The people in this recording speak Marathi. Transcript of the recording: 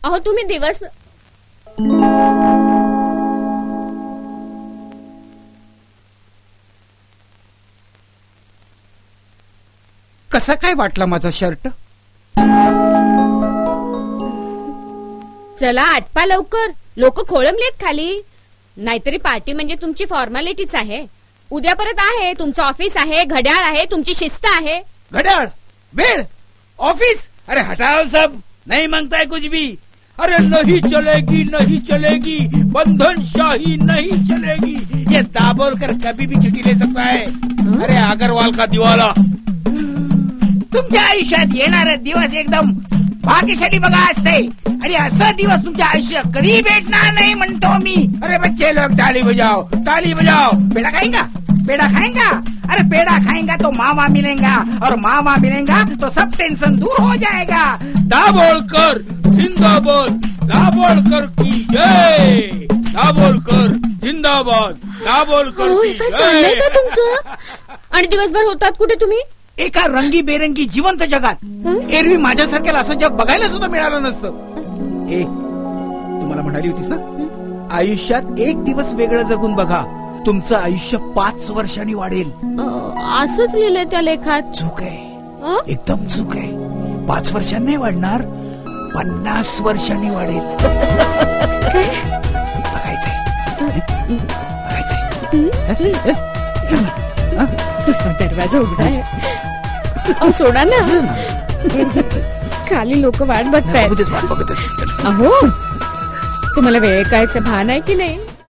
अहो तुम्ही दिवस कसा काय वाटला माझा शर्ट? चला आटपा लवकर, लोक खोळंबलेत खाली. नाहीतरी पार्टी म्हणजे तुमची फॉर्मॅलिटीच आहे. उद्या परत आहे, तुमचं ऑफिस आहे, घड्याळ आहे, तुमची शिस्त आहे. घड्याळ, वेळ, ऑफिस? अरे हटाओ सब, नहीं मांगता है कुछ भी. अरे नहीं चलेगी, नहीं चलेगी, बंधनशाही नहीं चलेगी. ये दाभोलकर कभी भी छुट्टी ले सकता है. अरे अग्रवाल का दिवाला. तुमच्या आयुष्यात येणारे दिवस एकदम भाग्यशाली बघा असते. अरे असा दिवस तुमच्या आयुष्यात कधी भेटणार नाही म्हणतो मी. अरे बच्चे लोग ताली बजाओ, ताली बजाओ. पेड़ा खाएंगा, पेड़ा खाएंगा. अरे पेड़ा खाएंगा तो मामा मिलेगा, और मामा मिलेगा तो सब टेंशन दूर हो जाएगा. दाभोलकर जिंदाबाद, दाभोलकर की जय, दाभोलकर जिंदाबाद, दाभोलकर की चाललंय का तुमचं? आणि दिवसभर होतात कुठे तुम्ही? एका रंगीबेरंगी जिवंत जगात. एरवी माझ्यासारख्याला असं जग बघायला सुद्धा मिळालं नसतं. ए, तुम्हाला म्हणाली होतीस ना, आयुष्यात एक दिवस वेगळं जगून बघा, तुमचं आयुष्य 5 वर्षांनी वाढेल. असंच लिहिलंय त्या लेखात. चूक आहे, एकदम चूक आहे. 5 वर्षांनी नाही वाढणार, 50 वर्षांनी वाढेल. बघायचंय, बघायचंय. दरवाजा उघडा आहे. सोडा ना, खाली लोक वाट बघतायत. बघत असतील. अहो तुम्हाला वेळ कायचं भान आहे की नाही?